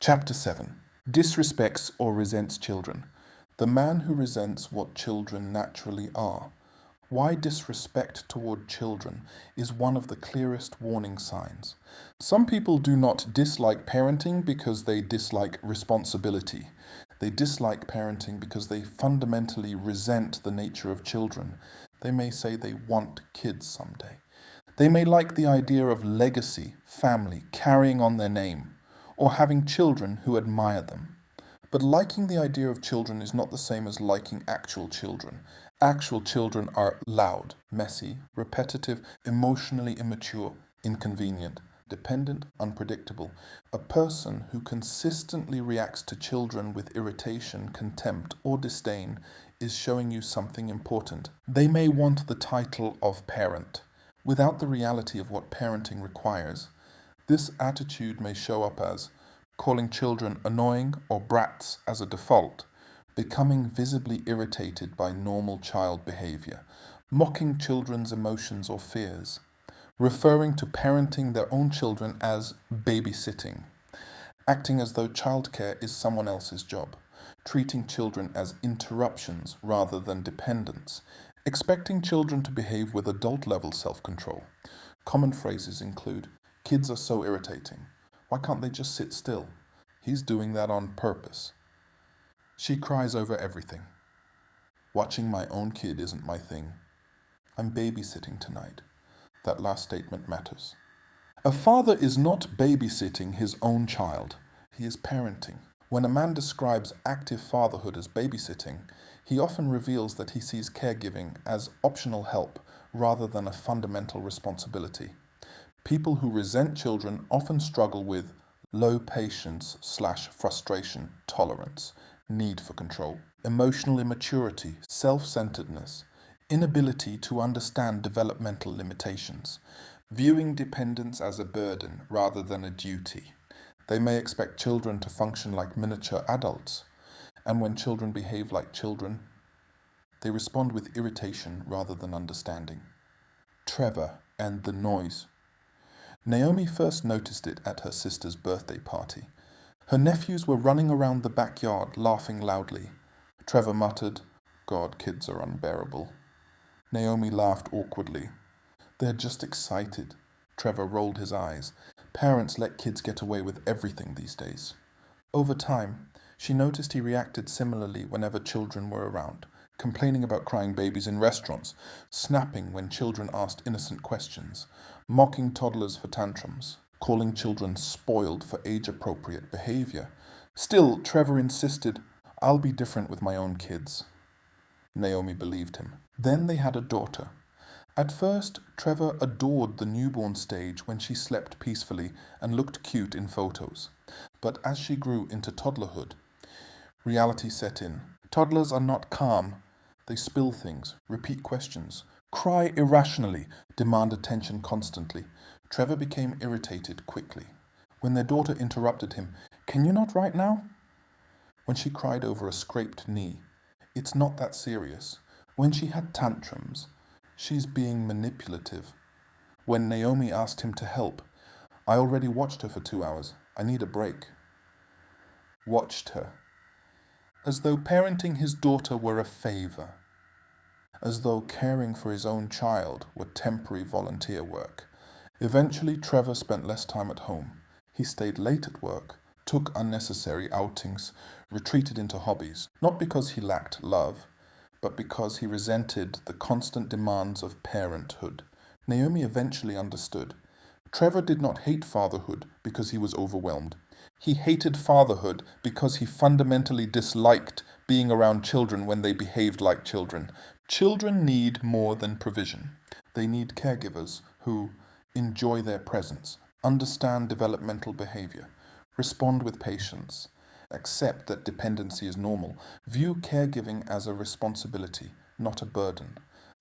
Chapter 7. Disrespects or resents children. The man who resents what children naturally are. Why disrespect toward children is one of the clearest warning signs. Some people do not dislike parenting because they dislike responsibility. They dislike parenting because they fundamentally resent the nature of children. They may say they want kids someday. They may like the idea of legacy, family, carrying on their name, or having children who admire them. But liking the idea of children is not the same as liking actual children. Actual children are loud, messy, repetitive, emotionally immature, inconvenient, dependent, unpredictable. A person who consistently reacts to children with irritation, contempt, or disdain is showing you something important. They may want the title of parent, without the reality of what parenting requires. This attitude may show up as calling children annoying or brats as a default, becoming visibly irritated by normal child behavior, mocking children's emotions or fears, referring to parenting their own children as babysitting, acting as though childcare is someone else's job, treating children as interruptions rather than dependents, expecting children to behave with adult-level self-control. Common phrases include, "Kids are so irritating. Why can't they just sit still? He's doing that on purpose. She cries over everything. Watching my own kid isn't my thing. I'm babysitting tonight." That last statement matters. A father is not babysitting his own child. He is parenting. When a man describes active fatherhood as babysitting, he often reveals that he sees caregiving as optional help rather than a fundamental responsibility. People who resent children often struggle with low patience/frustration tolerance, need for control, emotional immaturity, self-centeredness, inability to understand developmental limitations, viewing dependence as a burden rather than a duty. They may expect children to function like miniature adults, and when children behave like children, they respond with irritation rather than understanding. Trevor and the noise. Naomi first noticed it at her sister's birthday party. Her nephews were running around the backyard, laughing loudly. Trevor muttered, "God, kids are unbearable." Naomi laughed awkwardly. "They're just excited." Trevor rolled his eyes. Parents let kids get away with everything these days. Over time, she noticed he reacted similarly whenever children were around, complaining about crying babies in restaurants, snapping when children asked innocent questions, mocking toddlers for tantrums, calling children spoiled for age-appropriate behavior. Still, Trevor insisted, "I'll be different with my own kids." Naomi believed him. Then they had a daughter. At first, Trevor adored the newborn stage when she slept peacefully and looked cute in photos. But as she grew into toddlerhood, reality set in. Toddlers are not calm. They spill things, repeat questions, cry irrationally, demand attention constantly. Trevor became irritated quickly. When their daughter interrupted him, "Can you not right now?" When she cried over a scraped knee, "It's not that serious." When she had tantrums, "She's being manipulative." When Naomi asked him to help, "I already watched her for 2 hours. I need a break." Watched her. As though parenting his daughter were a favor. As though caring for his own child were temporary volunteer work. Eventually, Trevor spent less time at home. He stayed late at work, took unnecessary outings, retreated into hobbies, not because he lacked love, but because he resented the constant demands of parenthood. Naomi eventually understood. Trevor did not hate fatherhood because he was overwhelmed. He hated fatherhood because he fundamentally disliked being around children when they behaved like children. Children need more than provision. They need caregivers who enjoy their presence, understand developmental behavior, respond with patience, accept that dependency is normal, view caregiving as a responsibility, not a burden.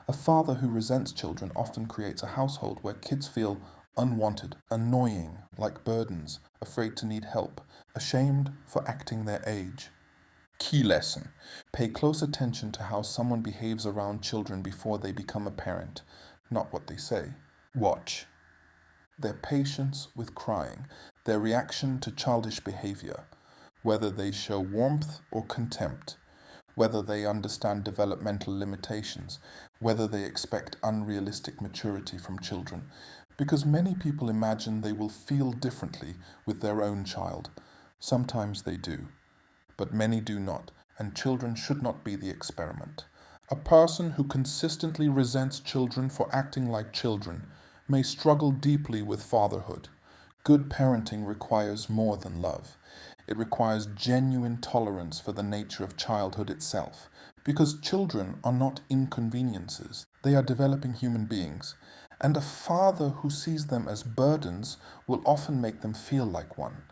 A father who resents children often creates a household where kids feel unwanted, annoying, like burdens, afraid to need help, ashamed for acting their age. Key lesson: pay close attention to how someone behaves around children before they become a parent, not what they say. Watch their patience with crying, their reaction to childish behavior, whether they show warmth or contempt, whether they understand developmental limitations, whether they expect unrealistic maturity from children, because many people imagine they will feel differently with their own child. Sometimes they do, but many do not, and children should not be the experiment. A person who consistently resents children for acting like children may struggle deeply with fatherhood. Good parenting requires more than love. It requires genuine tolerance for the nature of childhood itself, because children are not inconveniences, they are developing human beings, and a father who sees them as burdens will often make them feel like one.